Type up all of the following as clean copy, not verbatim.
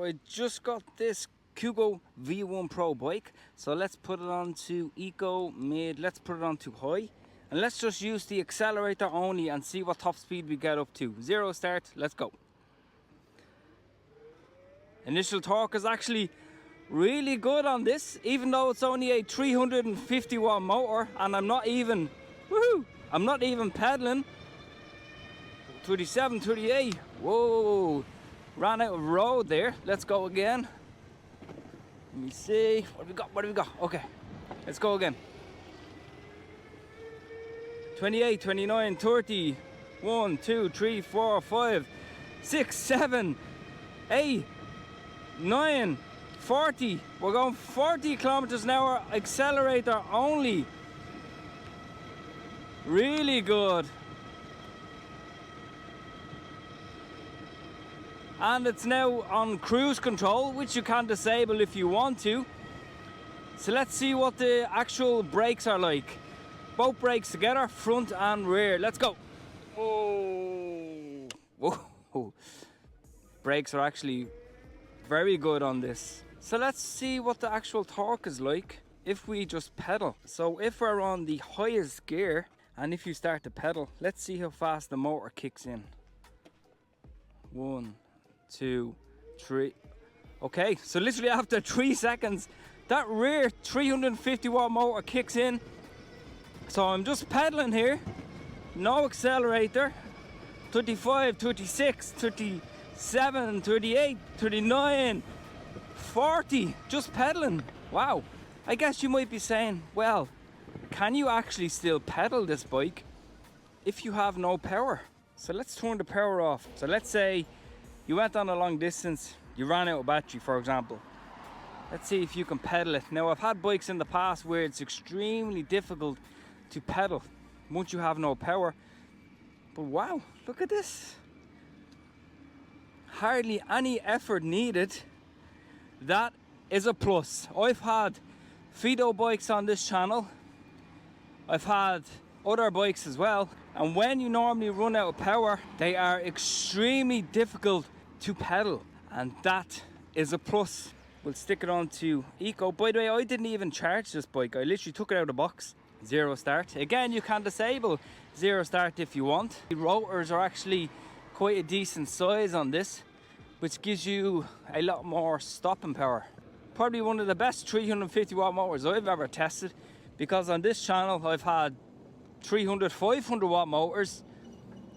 So I just got this KuKirin V1 Pro bike. So let's put it on to eco, mid, let's put it on to high. And let's just use the accelerator only and see what top speed we get up to. 0 start, let's go. Initial torque is actually really good on this, even though it's only a 350 watt motor, and I'm not even, I'm not even pedaling. 37, 38, whoa, ran out of road there. Let's go again. Let me see, what do we got? Okay, let's go again. 28, 29, 30, 1, 2, 3, 4, 5, 6, 7, 8, 9, 40. We're going 40 kilometers an hour, accelerator only. Really good. And it's now on cruise control, which you can disable if you want to. So let's see what the actual brakes are like. Both brakes together, front and rear. Let's go. Oh, whoa. Brakes are actually very good on this. So let's see what the actual torque is like if we just pedal. So if we're on the highest gear and if you start to pedal, let's see how fast the motor kicks in. 1, 2, 3. Okay, so literally after 3 seconds, that rear 350 watt motor kicks in. So I'm just pedaling here, no accelerator. 35, 36, 37, 38, 39, 40, just pedaling. Wow. I guess you might be saying, well, can you actually still pedal this bike if you have no power? So let's turn the power off. So let's say you went on a long distance, you ran out of battery, for example. Let's see if you can pedal it. Now, I've had bikes in the past where it's extremely difficult to pedal once you have no power. But wow, look at this. Hardly any effort needed. That is a plus. I've had Fido bikes on this channel. I've had other bikes as well. And when you normally run out of power, they are extremely difficult to pedal. And that is a plus. We'll stick it on to eco. By the way, I didn't even charge this bike. I literally took it out of the box. 0 start. Again, you can disable 0 start if you want. The rotors are actually quite a decent size on this, which gives you a lot more stopping power. Probably one of the best 350 watt motors I've ever tested, because on this channel I've had 300, 500 watt motors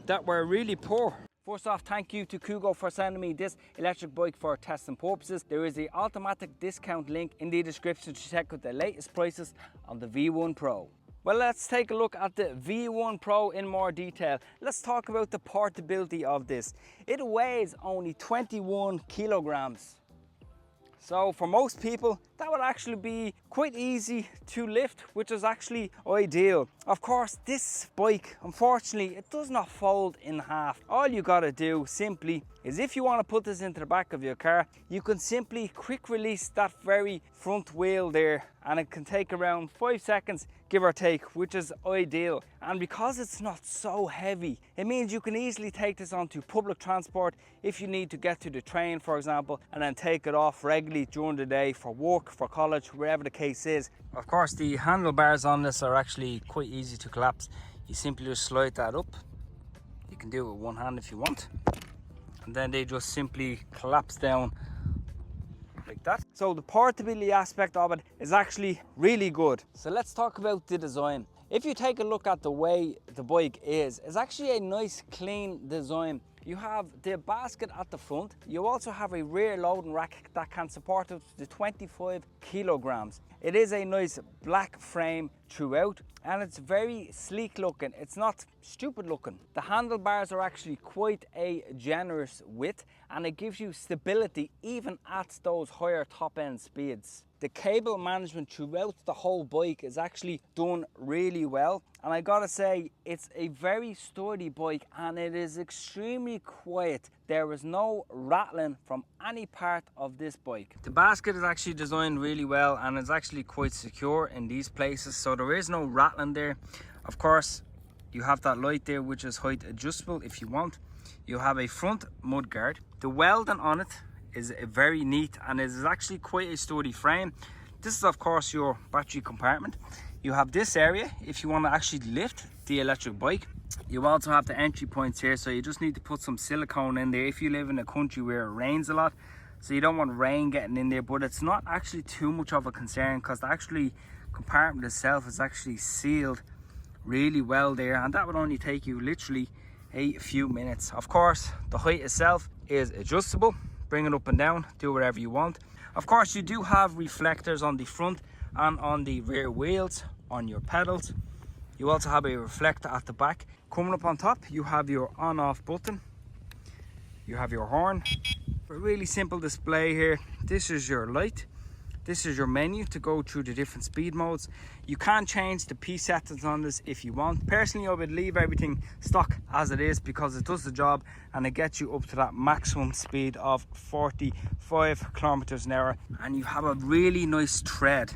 that were really poor. First off, thank you to KuKirin for sending me this electric bike for testing purposes. There is an automatic discount link in the description to check out the latest prices on the V1 Pro. Well, let's take a look at the V1 Pro in more detail. Let's talk about the portability of this. It weighs only 21 kilograms. So for most people, that would actually be quite easy to lift, which is actually ideal. Of course, this bike, unfortunately, it does not fold in half. All you gotta do simply is, if you want to put this into the back of your car, you can simply quick release that very front wheel there, and it can take around 5 seconds, give or take, which is ideal. And because it's not so heavy, it means you can easily take this onto public transport if you need to get to the train, for example, and then take it off regularly during the day for work, for college, wherever the case is. Of course, the handlebars on this are actually quite easy to collapse. You simply just slide that up. You can do it with one hand if you want, and then they just simply collapse down like that. So the portability aspect of it is actually really good. So let's talk about the design. If you take a look at the way the bike is, it's actually a nice clean design. You have the basket at the front. You also have a rear loading rack that can support up to 25 kilograms. It is a nice black frame throughout, and it's very sleek looking. It's not stupid looking. The handlebars are actually quite a generous width, and it gives you stability even at those higher top end speeds. The cable management throughout the whole bike is actually done really well, and I gotta say, it's a very sturdy bike and it is extremely quiet. There is no rattling from any part of this bike. The basket is actually designed really well, and it's actually quite secure in these places, so there is no rattling there. Of course, you have that light there, which is height adjustable if you want. You have a front mud guard. The welding on it is very neat, and it is actually quite a sturdy frame. This is of course your battery compartment. You have this area if you want to actually lift the electric bike. You also have the entry points here, so you just need to put some silicone in there if you live in a country where it rains a lot. So you don't want rain getting in there, but it's not actually too much of a concern because the actually compartment itself is actually sealed really well there, and that would only take you literally a few minutes. Of course, the height itself is adjustable. Bring it up and down, do whatever you want. Of course, you do have reflectors on the front and on the rear wheels on your pedals. You also have a reflector at the back. Coming up on top, you have your on-off button. You have your horn. A really simple display here. This is your light. This is your menu to go through the different speed modes. You can change the P settings on this if you want. Personally, I would leave everything stock as it is because it does the job and it gets you up to that maximum speed of 45 kilometers an hour. And you have a really nice tread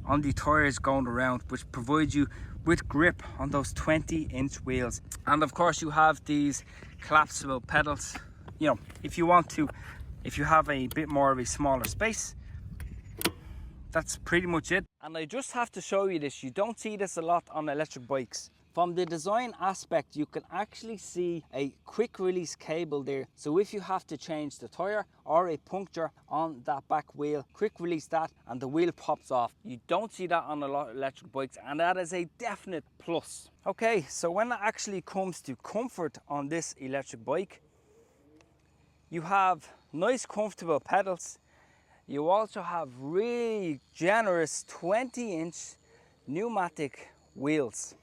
on the tires going around, which provides you with grip on those 20-inch wheels. And of course, you have these collapsible pedals. You know, if you want to, if you have a bit more of a smaller space, that's pretty much it. And I just have to show you this. You don't see this a lot on electric bikes. From the design aspect, you can actually see a quick release cable there. So if you have to change the tire or a puncture on that back wheel, quick release that and the wheel pops off. You don't see that on a lot of electric bikes, and that is a definite plus. Okay, so when it actually comes to comfort on this electric bike, you have nice comfortable pedals. You also have really generous 20-inch pneumatic wheels.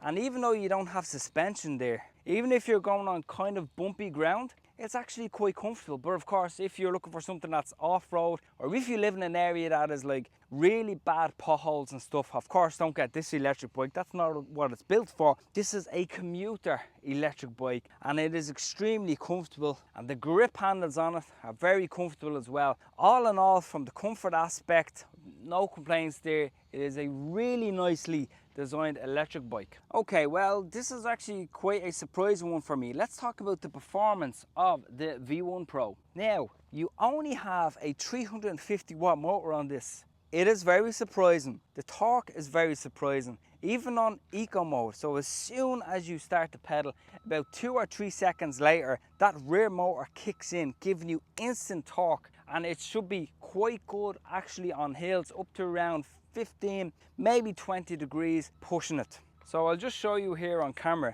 And even though you don't have suspension there, even if you're going on kind of bumpy ground, it's actually quite comfortable. But of course, if you're looking for something that's off-road, or if you live in an area that is like really bad potholes and stuff, of course don't get this electric bike. That's not what it's built for. This is a commuter electric bike, and it is extremely comfortable, and the grip handles on it are very comfortable as well. All in all, from the comfort aspect, no complaints there. It is a really nicely designed electric bike. Okay, well, this is actually quite a surprising one for me. Let's talk about the performance of the V1 Pro. Now, you only have a 350 watt motor on this. It is very surprising. The torque is very surprising, even on eco mode. So as soon as you start to pedal, about 2 or 3 seconds later, that rear motor kicks in, giving you instant torque, and it should be quite good actually on hills up to around 15, maybe 20 degrees pushing it. So I'll just show you here on camera.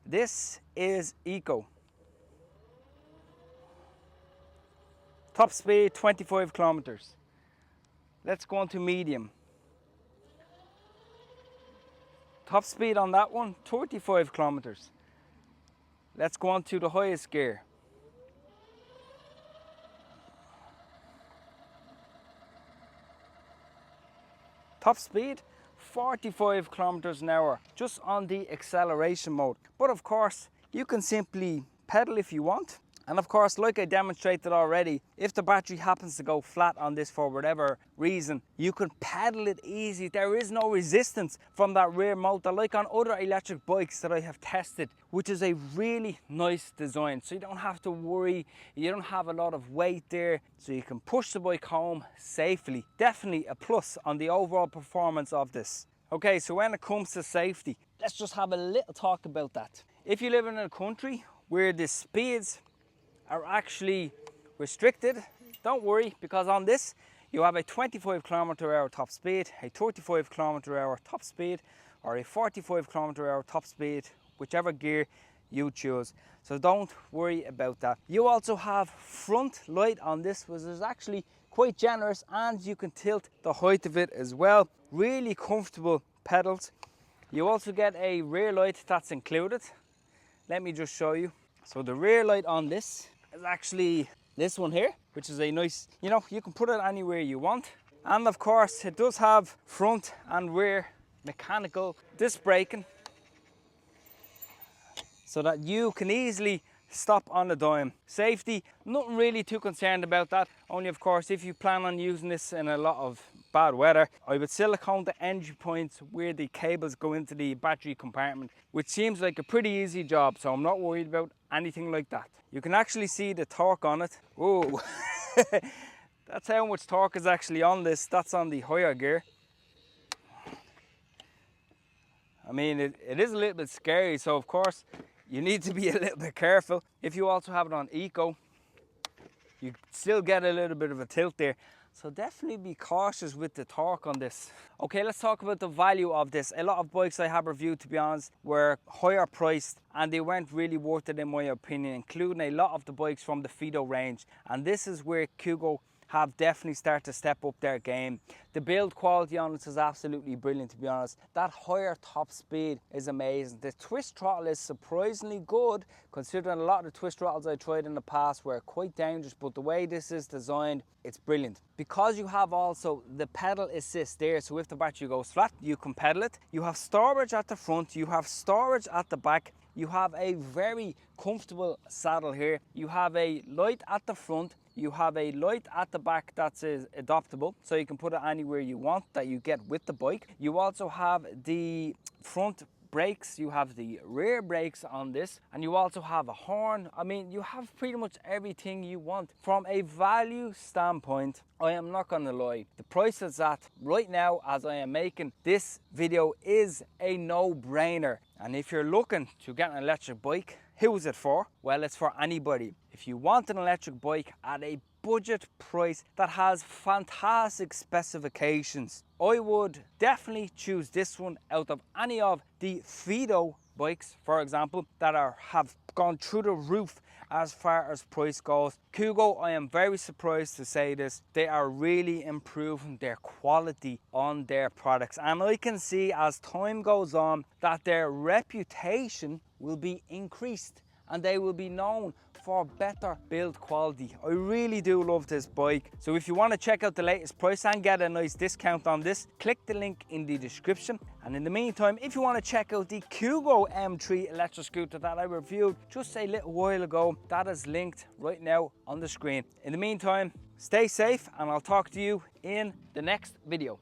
This is eco. Top speed 25 kilometers. Let's go on to medium. Top speed on that one 35 kilometers. Let's go on to the highest gear. Top speed 45 kilometers an hour just on the acceleration mode. But of course, you can simply pedal if you want. And of course, like I demonstrated already, if the battery happens to go flat on this for whatever reason, you can pedal it easy. There is no resistance from that rear motor like on other electric bikes that I have tested, which is a really nice design. So you don't have to worry, you don't have a lot of weight there, so you can push the bike home safely. Definitely a plus on the overall performance of this. Okay, so when it comes to safety, let's just have a little talk about that. If you live in a country where the speeds are actually restricted, don't worry, because on this you have a 25 km/h top speed, a 35 km/h top speed, or a 45 km/h top speed, whichever gear you choose. So don't worry about that. You also have front light on this, which is actually quite generous, and you can tilt the height of it as well. Really comfortable pedals. You also get a rear light that's included. Let me just show you. So the rear light on this is actually this one here, which is a nice, you know, you can put it anywhere you want. And of course, it does have front and rear mechanical disc braking, so that you can easily stop on a dime. Safety, nothing really too concerned about that. Only of course, if you plan on using this in a lot of bad weather. I would silicone the entry points where the cables go into the battery compartment, which seems like a pretty easy job, so I'm not worried about anything like that. You can actually see the torque on it. Whoa. That's how much torque is actually on this. That's on the higher gear. I mean, it is a little bit scary, so of course you need to be a little bit careful. If you also have it on eco, you still get a little bit of a tilt there. So definitely be cautious with the torque on this. Okay, let's talk about the value of this. A lot of bikes I have reviewed, to be honest, were higher priced and they weren't really worth it in my opinion, including a lot of the bikes from the Fido range. And this is where KuKo have definitely started to step up their game. The build quality on it is absolutely brilliant, to be honest. That higher top speed is amazing. The twist throttle is surprisingly good, considering a lot of the twist throttles I tried in the past were quite dangerous, but the way this is designed, it's brilliant. Because you have also the pedal assist there, so if the battery goes flat, you can pedal it. You have storage at the front, you have storage at the back, you have a very comfortable saddle here, you have a light at the front, you have a light at the back that's adaptable, so you can put it anywhere you want that you get with the bike. You also have the front brakes, you have the rear brakes on this, and you also have a horn. I mean, you have pretty much everything you want. From a value standpoint, I am not gonna lie, the price is at right now as I am making this video is a no-brainer. And if you're looking to get an electric bike, who is it for? Well, it's for anybody. If you want an electric bike at a budget price that has fantastic specifications, I would definitely choose this one out of any of the Fido bikes, for example, that have gone through the roof as far as price goes. KuKo, I am very surprised to say this, they are really improving their quality on their products, and I can see as time goes on that their reputation will be increased and they will be known for better build quality. I really do love this bike. So if you want to check out the latest price and get a nice discount on this, click the link in the description. And in the meantime, if you want to check out the KuKo M3 electric scooter that I reviewed just a little while ago, that is linked right now on the screen. In the meantime, stay safe and I'll talk to you in the next video.